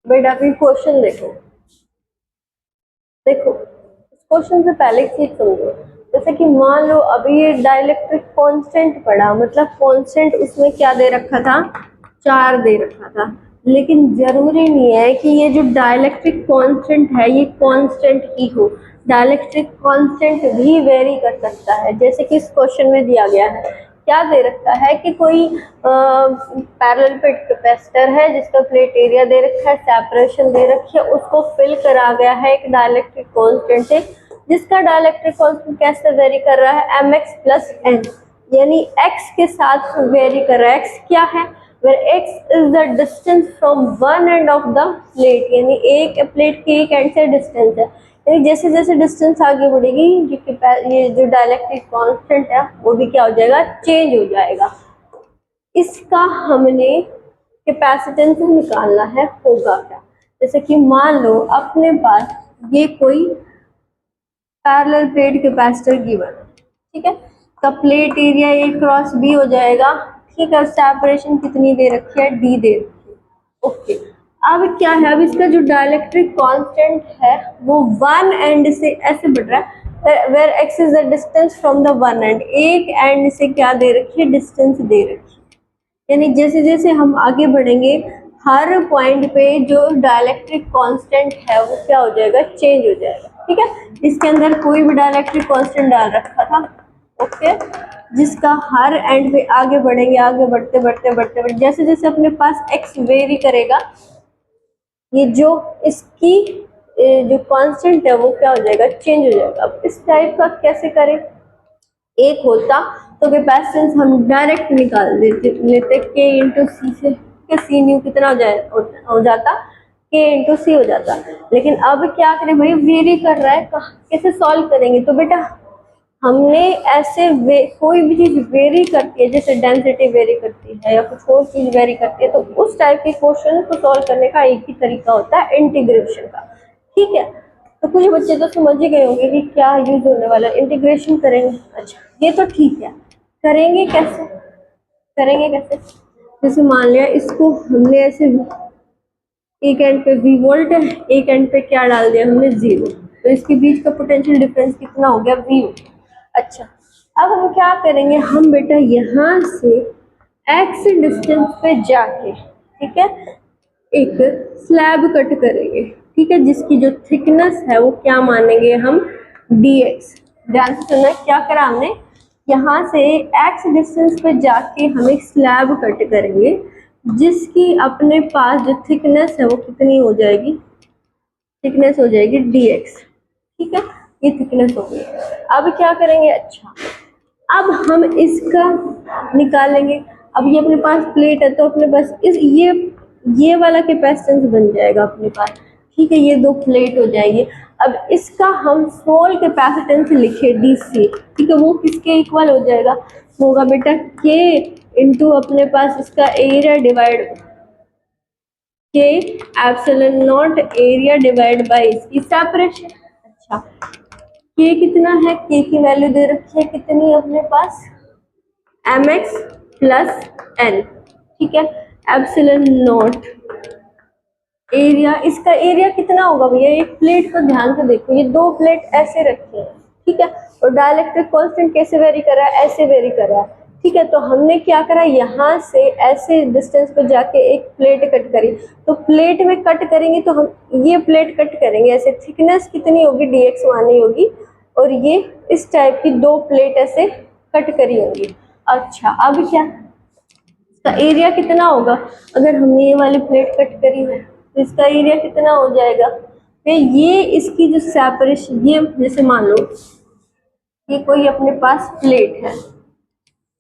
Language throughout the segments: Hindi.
बेटा फिर क्वेश्चन देखो, देखो इस क्वेश्चन से पहले एक चीज समझो। जैसे कि मान लो अभी ये डाइलेक्ट्रिक कांस्टेंट पड़ा, मतलब कांस्टेंट उसमें क्या दे रखा था, 4 दे रखा था। लेकिन जरूरी नहीं है कि ये जो डाइलेक्ट्रिक कांस्टेंट है ये कांस्टेंट ही हो। डाइलेक्ट्रिक कांस्टेंट भी वेरी कर सकता है। जैसे कि इस क्वेश्चन में दिया गया है, क्या दे रखा है कि कोई पैरेलल प्लेट कैपेसिटर है जिसका प्लेट एरिया दे रखा है, सेपरेशन दे रखी है, उसको फिल करा गया है एक डाइलेक्ट्रिक कांस्टेंट से, जिसका डाइलेक्ट्रिक कांस्टेंट कैसे वेरी कर रहा है, mx प्लस n, यानी x के साथ वेरी कर रहा है। x क्या है, where x is the distance from one end of the plate, यानी एक प्लेट के एक एंड से डिस्टेंस है। यानी जैसे जैसे डिस्टेंस आगे बढ़ेगी ये जो डाइलेक्ट्रिक कांस्टेंट है वो भी क्या हो जाएगा, चेंज हो जाएगा। इसका हमने कैपेसिटेंस निकालना है, होगा क्या। जैसे कि मान लो अपने पास ये कोई पैरेलल प्लेट कैपेसिटर गिवन, ठीक है, का plate area A cross B हो जाएगा, ठीक है, सेपरेशन कितनी दे रखी है, डी दे रखी है, ओके। अब क्या है, अब इसका जो डाइलेक्ट्रिक कांस्टेंट है वो वन एंड से ऐसे बढ़ रहा है, where X is the distance from the one end, एक एंड से क्या दे रखी है, डिस्टेंस दे रखी है। यानी जैसे जैसे हम आगे बढ़ेंगे हर पॉइंट पे जो डाइलेक्ट्रिक कांस्टेंट है वो क्या हो जाएगा, चेंज हो जाएगा, ठीक है। इसके अंदर कोई भी डाइलेक्ट्रिक कांस्टेंट डाल रखा था, ओके, जिसका हर एंड पे आगे बढ़ेंगे, आगे बढ़ते बढ़ते बढ़ते बढ़ते जैसे जैसे अपने पास एक्स वेरी करेगा, ये जो इसकी जो कांस्टेंट है वो क्या हो जाएगा, चेंज हो जाएगा। अब इस टाइप का कैसे करें, एक होता तो कैपेसिटेंस हम डायरेक्ट निकाल लेते के इंटू सी से, के सी न्यू कितना हो जाता, के इंटू सी हो जाता। लेकिन अब क्या करें भाई, वेरी कर रहा है, कैसे सॉल्व करेंगे। तो बेटा हमने ऐसे कोई भी चीज वेरी करती है, जैसे डेंसिटी वेरी करती है या कुछ और चीज वेरी करती है, तो उस टाइप के क्वेश्चन को सॉल्व करने का एक ही तरीका होता है, इंटीग्रेशन का, ठीक है। तो कुछ बच्चे तो समझ ही गए होंगे कि क्या यूज होने वाला है, इंटीग्रेशन करेंगे। अच्छा ये तो ठीक है, करेंगे कैसे, करेंगे कैसे, जैसे मान लिया इसको हमने ऐसे एक एंड पे V वोल्ट है, एक एंड पे क्या डाल दिया हमने 0, तो इसके बीच का पोटेंशियल डिफरेंस कितना हो गया, V। अच्छा अब हम क्या करेंगे, हम बेटा यहाँ से x डिस्टेंस पे जाके, ठीक है, एक स्लैब कट करेंगे, ठीक है, जिसकी जो थिकनेस है वो क्या मानेंगे हम, dx। ध्यान से सुनना, क्या करा हमने, यहाँ से x डिस्टेंस पे जाके हम एक स्लैब कट करेंगे जिसकी अपने पास जो थिकनेस है वो कितनी हो जाएगी, थिकनेस हो जाएगी dx, ठीक है, ये थिकनेस हो गई। अब क्या करेंगे, अच्छा अब हम इसका निकालेंगे। अब ये अपने पास प्लेट है तो अपने पास इस ये वाला कैपेसिटेंस बन जाएगा अपने पास, ठीक है, ये दो प्लेट हो जाएंगे। अब इसका हम स्मॉल कैपेसिटेंस लिखे DC, ठीक है, वो किसके इक्वल हो जाएगा, होगा बेटा K इंटू अपने पास इसका area divide K epsilon not area divide bye इसकी सेपरेशन। अच्छा K कितना है, K की वैल्यू दे रखी है कितनी अपने पास, mx प्लस n, ठीक है, एप्सिलॉन नॉट एरिया, इसका एरिया कितना होगा भैया, एक प्लेट को ध्यान से देखो, ये दो प्लेट ऐसे रखी है, ठीक है, और डाइलेक्ट्रिक कांस्टेंट कैसे वेरी कर रहा है, ऐसे वेरी कर रहा है, ठीक है। तो हमने क्या करा, यहाँ से ऐसे डिस्टेंस पे जाके एक प्लेट कट करी, तो प्लेट में कट करेंगे तो हम ये प्लेट कट करेंगे ऐसे, थिकनेस कितनी होगी, dx मानी होगी, और ये इस टाइप की दो प्लेट ऐसे कट करी होगी। अच्छा अब क्या, इसका एरिया कितना होगा, अगर हमने ये वाली प्लेट कट करी है तो इसका एरिया कितना हो जाएगा, फिर ये इसकी जो सेपरेशन, ये जैसे मान लो ये कोई अपने पास प्लेट है,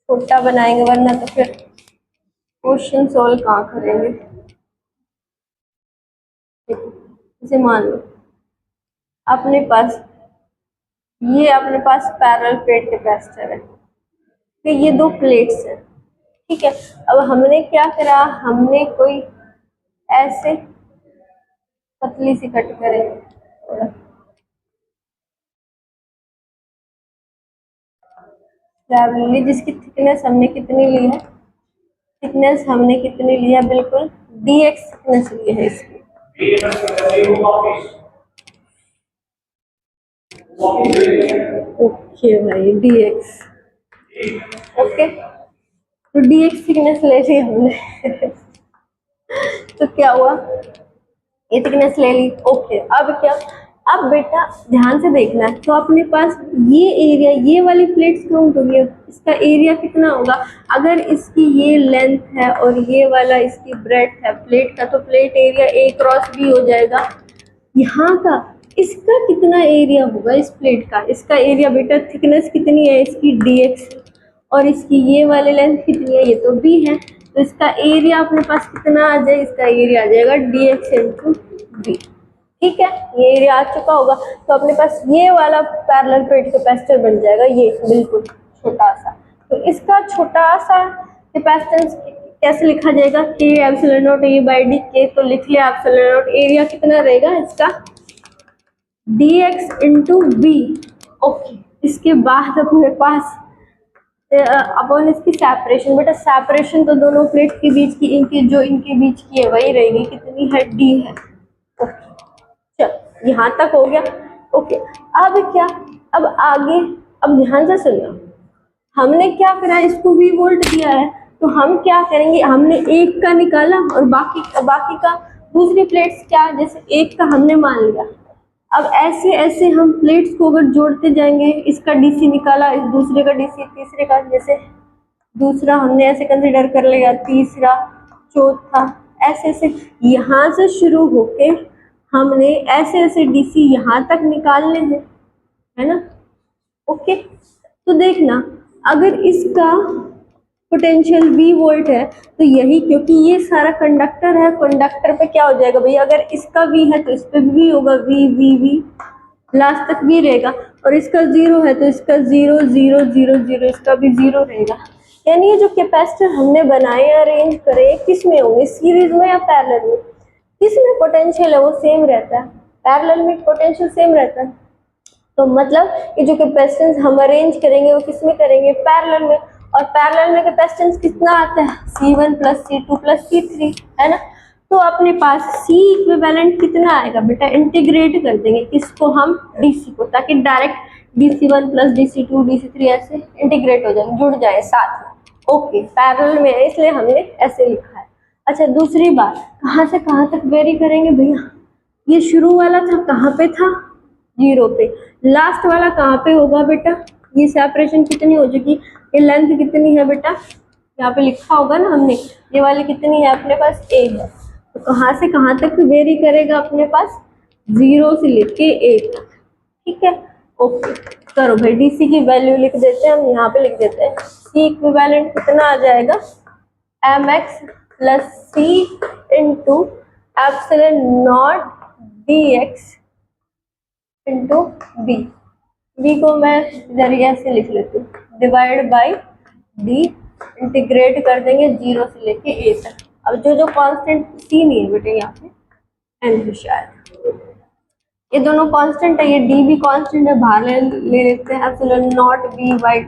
छोटा बनाएंगे वरना तो फिर क्वेश्चन सॉल्व कहाँ करेंगे। जैसे मान लो अपने पास ये अपने पास पैरेलल प्लेट कैपेसिटर है, तो ये दो प्लेट्स हैं, ठीक है। अब हमने क्या करा, हमने कोई ऐसे पतली सी कट करेंगे, जिसकी थिकनेस हमने कितनी ली है, थिकनेस हमने कितनी ली है, बिल्कुल dx थिकनेस ली है इसकी, ओके भाई, dx। ओके, तो dx थिकनेस ले ली हमने। तो क्या हुआ, ये थिकनेस ले ली। ओके, अब क्या, अब बेटा ध्यान से देखना है, तो अपने पास ये एरिया, ये वाली प्लेट्स काउंट होगी, इसका एरिया कितना होगा। अगर इसकी ये लेंथ है और ये वाला इसकी ब्रेड्थ है प्लेट का, तो plate area A cross B हो जाएगा। यहाँ का इसका कितना एरिया होगा इस प्लेट का, इसका एरिया बेटा थिकनेस कितनी है इसकी dx, और इसकी ये वाली लेंथ कितनी है, ये तो b है, तो इसका एरिया अपने पास कितना आ जाए, इसका एरिया आ जाएगा dx इंटू b। ठीक है, ये एरिया आ चुका होगा, तो अपने पास ये वाला पैरेलल प्लेट कैपेसिटर बन जाएगा, ये बिल्कुल छोटा सा। तो इसका छोटा सा कैपेसिटेंस कैसे लिखा जाएगा, के epsilon not a by D, के तो लिख लिया एप्सिलॉन नॉट, एरिया कितना रहेगा इसका dx इंटू बी। ओके, इसके बाद अपने पास अपन इसकी सेपरेशन, बेटा सेपरेशन तो दोनों प्लेट के बीच की, इनके बीच की है वही रहेगी, कितनी है, d है। ओके, चल यहाँ तक हो गया। ओके, अब क्या, अब आगे, अब ध्यान से सुनना, हमने क्या करा, इसको v वोल्ट दिया है, तो हम क्या करेंगे, हमने एक का निकाला और बाकी का दूसरी प्लेट्स क्या, जैसे एक का हमने मान लिया। अब ऐसे ऐसे हम प्लेट्स को अगर जोड़ते जाएंगे, इसका डीसी निकाला, इस दूसरे का डीसी, तीसरे का, जैसे दूसरा हमने ऐसे कंसिडर कर लिया, तीसरा, चौथा, ऐसे ऐसे यहाँ से शुरू होके हमने ऐसे ऐसे डीसी यहाँ तक निकालने हैं, है ना। ओके, तो देखना, अगर इसका पोटेंशियल V वोल्ट है, तो यही, क्योंकि ये सारा कंडक्टर है, कंडक्टर पे क्या हो जाएगा भैया, अगर इसका V है तो इस पे भी होगा V V V, लास्ट तक V रहेगा, और इसका 0 है तो इसका 0 0 0 0, इसका भी 0 रहेगा। यानी ये जो कैपेसिटर हमने बनाए, अरेंज करे, किस में होंगे, सीरीज में या पैरेलल में, किस में पोटेंशियल है वो सेम रहता है, पैरेलल में पोटेंशियल सेम रहता है। तो मतलब ये जो कैपेसिटेंस हम अरेंज करेंगे वो किस में करेंगे, पैरेलल में, और पैरेलल में कैपेसिटेंस कितना आता है, C1 plus C2 plus C3, है ना। तो अपने पास C इक्विवेलेंट कितना आएगा बेटा, इंटीग्रेट कर देंगे किसको, हम DC को, ताकि direct DC1 plus DC2 DC3 ऐसे इंटीग्रेट हो जाए, जुड़ जाए साथ में। ओके, पैरेलल में है इसलिए हमने ऐसे लिखा है। अच्छा, दूसरी बात, कहाँ से कहाँ तक वेरी करेंगे भैया, ये शुरू वाला था कहाँ पे था, 0 पे, लास्ट वाला कहाँ पे होगा बेटा, ये सेपरेशन कितनी हो चुकी, ये लेंथ कितनी है बेटा, यहाँ पे लिखा होगा ना हमने, ये वाली कितनी है अपने पास, a है, तो कहाँ से कहाँ तक वेरी करेगा अपने पास, 0 से लेके a तक। ठीक है, ओके, करो भाई, डीसी की वैल्यू लिख देते हैं हम, यहाँ पे लिख देते हैं, C इक्विवेलेंट कितना आ जाएगा, mx plus C into epsilon not dx into B. B को मैं इधर ऐसे लिख लेती हूँ, डिवाइड बाई डी, इंटीग्रेट कर देंगे 0 से लेके a तक। अब जो कांस्टेंट C नहीं है बेटे यहाँ पे n है शायद, ये दोनों कांस्टेंट है, ये d भी कांस्टेंट है, बाहर ले लेते हैं, epsilon not b by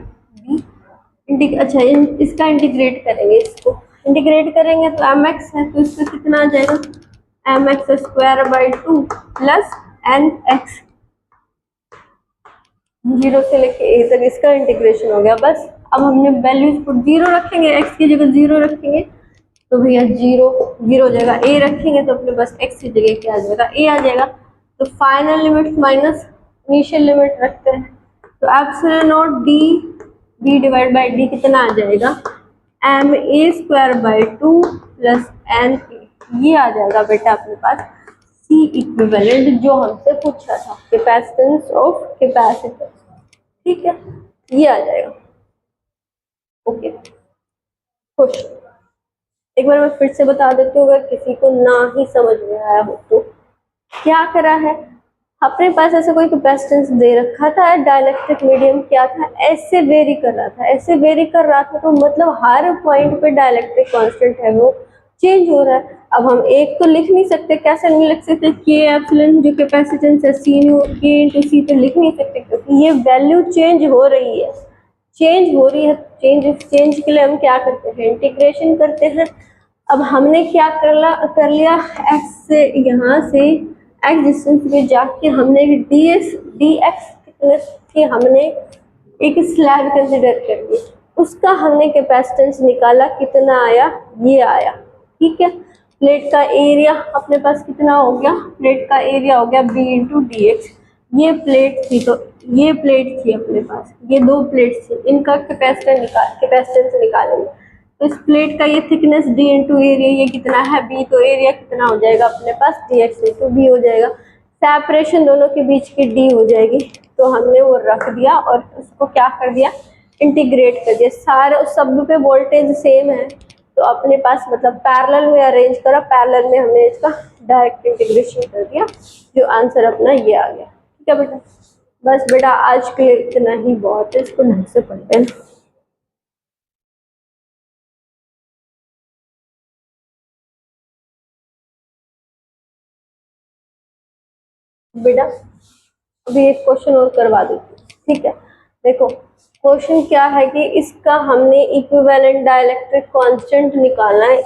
D. अच्छा, इसका इंटीग्रेट करेंगे, इसको इंटीग्रेट करेंगे तो mx है, तो इसका कितना आ जाएगा, mx square by 2 plus nx, 0 से लेके a तक इसका इंटीग्रेशन हो गया। बस अब हमने वैल्यूज को 0 रखेंगे, x की जगह 0 रखेंगे तो भैया 0 0 हो जाएगा, a रखेंगे तो अपने पास x की जगह क्या आ जाएगा, a आ जाएगा। तो final limit minus initial limit रखते हैं, तो epsilon not D b divide by D कितना आ जाएगा, M A square by 2 plus N, ये आ जाएगा बेटा अपने पास C इक्विवेलेंट, जो हमसे पूछा था, कैपेसिटेंस ऑफ कैपेसिटर। ठीक है, ये आ जाएगा। ओके, खुश। एक बार मैं फिर से बता देती हूँ, अगर किसी को ना ही समझ में आया हो तो, क्या करा है, अपने पास ऐसे कोई कैपेसिटेंस दे रखा था, डाइलेक्ट्रिक मीडियम क्या था, ऐसे वेरी कर रहा था, ऐसे वेरी कर रहा था, तो मतलब हर पॉइंट पे डाइलेक्ट्रिक कांस्टेंट है वो चेंज हो रहा है। अब हम एक तो लिख नहीं सकते, कैसे नहीं लिख सकते, के एप्सिलॉन जो कैपेसिटेंस है C न्यू के इंटू C, तो लिख नहीं सकते, क्योंकि ये वैल्यू चेंज हो रही है, चेंज हो रही है। चेंज के लिए हम क्या करते हैं, इंटीग्रेशन करते हैं, अब हमने क्या कर लिया, x से यहाँ से x डिस्टेंस पे जाके हमने dx थिकनेस की हमने एक स्लैब कंसिडर कर ली, उसका हमने कैपेसिटेंस निकाला, कितना आया, ये आया। ठीक है, प्लेट का एरिया अपने पास कितना हो गया, प्लेट का एरिया हो गया b इंटू डी एक्स। ये प्लेट थी, तो ये प्लेट थी अपने पास, ये दो प्लेट्स थी, इनका कैपेसिटेंस निकालेंगे। तो इस प्लेट का ये थिकनेस d इंटू एरिया, ये कितना है b, तो एरिया कितना हो जाएगा अपने पास dx इंटू b हो जाएगा। सेपरेशन दोनों के बीच की d हो जाएगी, तो हमने वो रख दिया और उसको क्या कर दिया, इंटीग्रेट कर दिया। सारे सब पे वोल्टेज सेम है, तो अपने पास मतलब पैरेलल में अरेंज करा, पैरेलल में हमने इसका डायरेक्ट इंटीग्रेशन कर दिया, जो आंसर अपना ये आ गया। ठीक है बेटा, बस बेटा आज के लिए इतना ही बहुत है, इसको ढंग से पढ़ते हैं। बेटा अभी एक क्वेश्चन और करवा देती, ठीक है। देखो क्वेश्चन क्या है कि इसका हमने इक्विवेलेंट डाइलेक्ट्रिक कांस्टेंट निकालना है।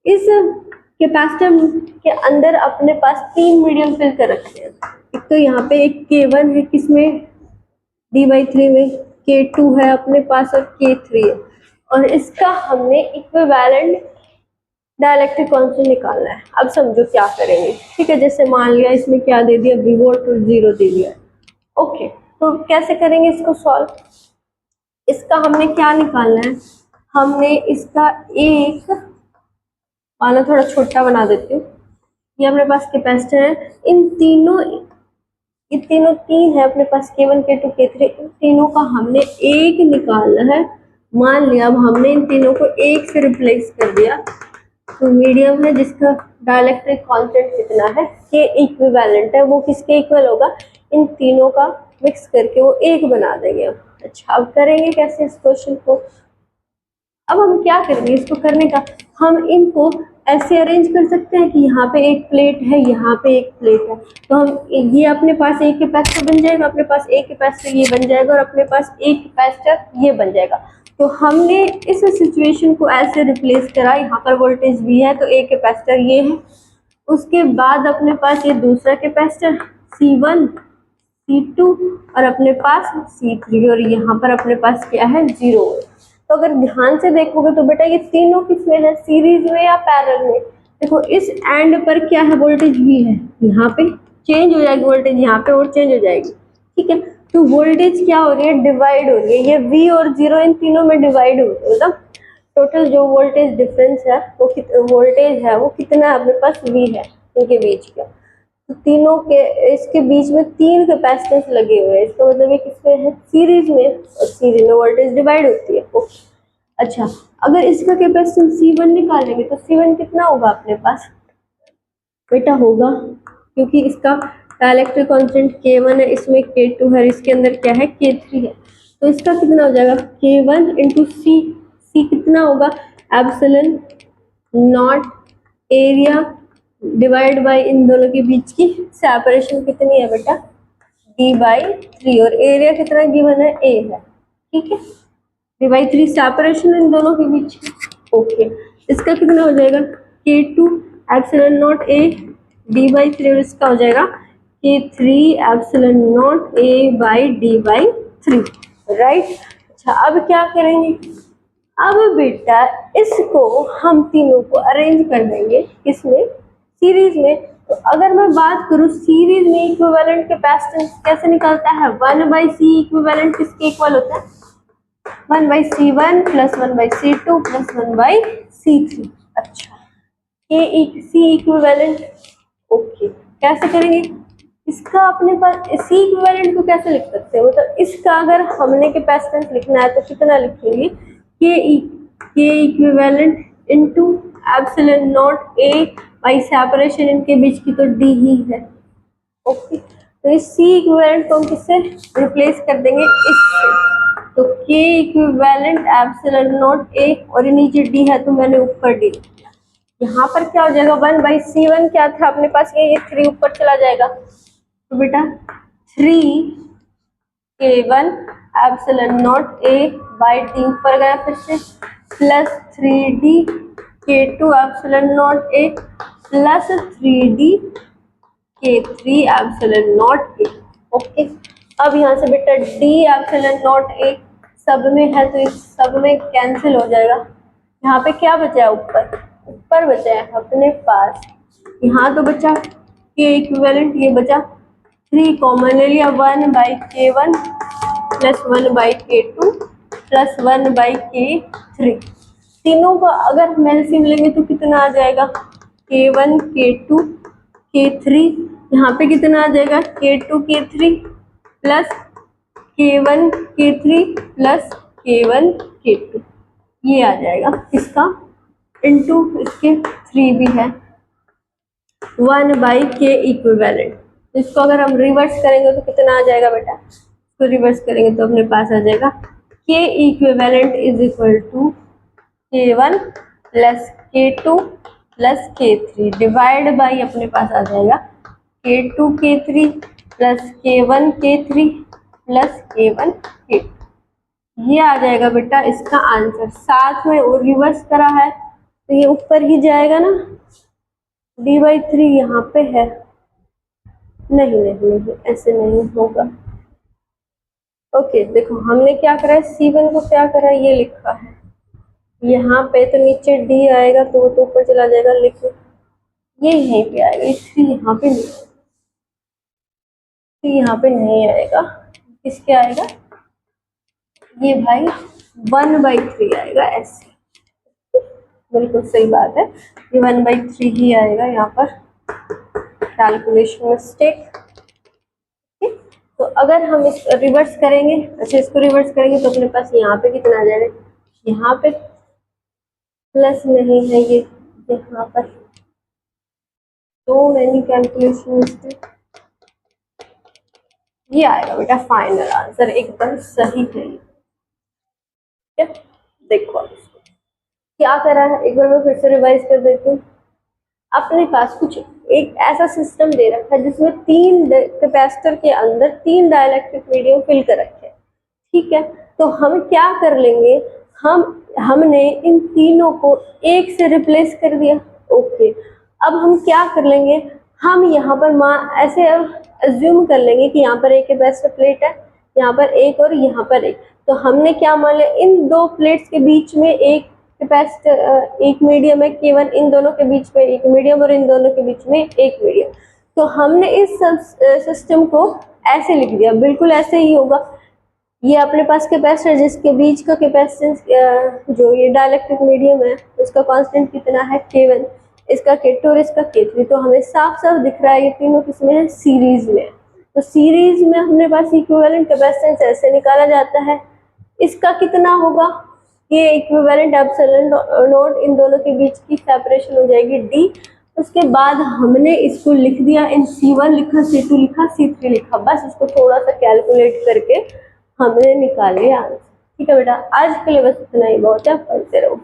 इस कैपेसिटर के अंदर अपने पास तीन मीडियम फिल कर रखे हैं। एक तो यहाँ पे एक K1 है, किसमें, D/3 में, K2 है अपने पास और K3 है, और इसका हमने इक्विवेलेंट डाइलेक्ट्रिक कांस्टेंट निकालना है। अब समझो क्या करेंगे, ठीक है। जैसे मान लिया इसमें क्या दे दिया, V वोल्ट और 0 दे दिया, ओके। तो कैसे करेंगे इसको सॉल्व, इसका हमने क्या निकालना है, हमने इसका एक माना थोड़ा छोटा बना देती हूँ, ये अपने पास कैपेसिटर है, इन तीनों, ये तीनों तीन है अपने पास, K1 K2 K3, इन तीनों का हमने एक निकालना है। मान लिया अब हमने इन तीनों को एक से रिप्लेस कर दिया, तो मीडियम है जिसका डाइलेक्ट्रिक कांस्टेंट कितना है, के इक्विवेलेंट है, वो किसके इक्वल होगा, इन तीनों का मिक्स करके वो एक बना देंगे। अच्छा अब करेंगे कैसे इस क्वेश्चन को, अब हम क्या करेंगे इसको करने का, हम इनको ऐसे अरेंज कर सकते हैं कि यहाँ पे एक प्लेट है, यहाँ पे एक प्लेट है, तो हम ये अपने पास एक कैपेसिटर बन जाएगा, अपने पास एक कैपेसिटर ये बन जाएगा, और अपने पास एक कैपेसिटर ये बन जाएगा। तो हमने इस सिचुएशन को ऐसे रिप्लेस करा, यहाँ पर वोल्टेज V है तो एक कैपेसिटर ये है, उसके बाद अपने पास ये दूसरा कैपेसिटर C1 C2 और अपने पास C3, और यहाँ पर अपने पास क्या है 0। तो अगर ध्यान से देखोगे तो बेटा ये तीनों किसमें है, सीरीज में या पैरेलल में। देखो इस एंड पर क्या है, वोल्टेज V है, यहाँ पे चेंज हो जाएगी वोल्टेज, यहाँ पे और चेंज हो जाएगी, ठीक है। तो वोल्टेज क्या हो रही है, डिवाइड हो रही है, ये V और 0 इन तीनों में डिवाइड हो रही है, मतलब टोटल जो वोल्टेज डिफरेंस है वो वोल्टेज है वो कितना है अपने पास V है इनके बीच का। तो तीनों के इसके बीच में तीन कैपेसिटेंस लगे हुए हैं, इसका मतलब ये किसमें है, सीरीज में, और सीरीज में वोल्टेज डिवाइड होती है। ओके अच्छा, अगर इसका कैपेसिटेंस C1 निकालेंगे तो C1 कितना होगा अपने पास बेटा, होगा क्योंकि इसका डाइलेक्ट्रिक कांस्टेंट K1 है, इसमें K2 है, इसके अंदर क्या है K3 है, तो इसका कितना हो जाएगा K1 इंटू C, C कितना होगा, epsilon not area divide by इन दोनों के बीच की सेपरेशन कितनी है बेटा, D/3, और एरिया कितना गिवन है, A है, ठीक है। D/3 सेपरेशन इन दोनों के बीच की, ओके। इसका कितना हो जाएगा K2 epsilon not A D/3, और इसका हो जाएगा K3 epsilon not A by D/3, right. अच्छा अब क्या करेंगे, अब बेटा इसको हम तीनों को अरेंज कर देंगे किसमें, सीरीज में। तो अगर मैं बात करूं सीरीज में इक्विवेलेंट कैपेसिटेंस कैसे निकलता है, 1/C इक्विवेलेंट किसके इक्वल होता है, 1/C1 plus 1/C2 plus 1/C3। अच्छा C इक्विवेलेंट, ओके कैसे करेंगे इसका, अपने पास C इक्विवेलेंट को कैसे लिख सकते हैं, मतलब इसका अगर हमने कैपेसिटेंस लिखना है तो कितना लिखेंगे, के equivalent into epsilon not A by separation इनके बीच की तो D ही है, ओके। तो इस C इक्विवेलेंट को हम किससे रिप्लेस कर देंगे, इससे, तो K equivalent epsilon not A और नीचे D है तो मैंने ऊपर D, यहाँ पर क्या हो जाएगा 1/C1 क्या था अपने पास, ये 3 ऊपर चला जाएगा, तो बेटा 3K1 epsilon not A by D ऊपर गया फिर से, plus 3D K2 epsilon not a plus 3D K3 epsilon not a. Okay, अब यहाँ से बेटा D एप्सिलॉन नॉट ए सब में है तो इस सब में कैंसिल हो जाएगा। यहाँ पे क्या बचा है, ऊपर बचा है अपने पास। यहाँ तो बचा K इक्विवेलेंट, ये बचा 3 कॉमन ले लिया, 1/K1 plus 1/K2 plus 1/K3। तीनों का अगर हम एलसीएम लेंगे तो कितना आ जाएगा, K1 K2 K3। यहाँ पे कितना आ जाएगा, K2 K3 plus K1 K3 plus K1 K2, ये आ जाएगा इसका, इंटू इसके 3 भी है 1/K इक्विवेलेंट। इसको अगर हम रिवर्स करेंगे तो कितना आ जाएगा बेटा, इसको रिवर्स करेंगे तो अपने पास आ जाएगा K equivalent is equal to K1 plus K2 plus K3 divide by अपने पास आ जाएगा K2 K3 plus K1 K3 plus K1 K2। ये आ जाएगा बेटा इसका आंसर। साथ में और रिवर्स करा है तो ये ऊपर ही जाएगा ना, D/3 यहाँ पे है, नहीं नहीं नहीं ऐसे नहीं होगा। ओके देखो हमने क्या करा है, C1 को क्या करा है, ये लिखा है यहाँ पे, तो नीचे D आएगा तो वो तो ऊपर चला जाएगा, लिखो ये यहीं पे आएगा, इसलिए यहाँ पे नहीं, तो यहाँ पे नहीं आएगा, किसके आएगा, ये भाई 1/3 आएगा ऐसे। बिल्कुल सही बात है, ये 1/3 ही आएगा यहाँ पर, कैलकुलेशन मिस्टेक। तो अगर हम इस रिवर्स करेंगे, अच्छा इसको रिवर्स करेंगे तो अपने पास यहाँ पे कितना आ जाएगा, यहाँ पे प्लस नहीं है, ये यहाँ पर तो मैंने कैलकुलेशन मिस्टेक, ये आएगा बेटा फाइनल आंसर, एकदम सही है। देखो क्या करा है, एक बार मैं फिर से रिवाइज कर देती हूँ। अपने पास कुछ एक ऐसा सिस्टम दे रखा है जिसमें 3 कैपेसिटर के अंदर 3 डाइलेक्ट्रिक मीडियम फिल कर रखे हैं, ठीक है। तो हम क्या कर लेंगे, हमने इन तीनों को एक से रिप्लेस कर दिया। ओके, अब हम क्या कर लेंगे, हम यहाँ पर ऐसे अज्यूम कर लेंगे कि यहाँ पर एक कैपेसिटर प्लेट है, यहाँ पर एक और यहाँ पर एक। तो हमने क्या मान लिया, इन 2 प्लेट्स के बीच में एक कैपेसिटर, एक मीडियम है K1, इन दोनों के बीच में एक मीडियम और इन दोनों के बीच में एक मीडियम। तो हमने इस सिस्टम को ऐसे लिख दिया, बिल्कुल ऐसे ही होगा। ये अपने पास कैपेसिटर जिसके बीच का कैपेसिटेंस, जो ये डाइलेक्ट्रिक मीडियम है उसका कांस्टेंट कितना है K1, इसका K2 और इसका K3। तो हमें साफ साफ दिख रहा है ये तीनों किसमें है, सीरीज में। तो सीरीज में अपने पास इक्विवेलेंट कैपेसिटेंस ऐसे निकाला जाता है, इसका कितना होगा, ये इक्विवेलेंट एप्सिलॉन नॉट, इन दोनों के बीच की सेपरेशन हो जाएगी D। उसके बाद हमने इसको लिख दिया, इन C1 लिखा, C2 लिखा, C3 लिखा, बस इसको थोड़ा सा कैलकुलेट करके हमने निकाल लिया आंसर। ठीक है बेटा, आज के लिए बस इतना ही बहुत है, पढ़ते रहो।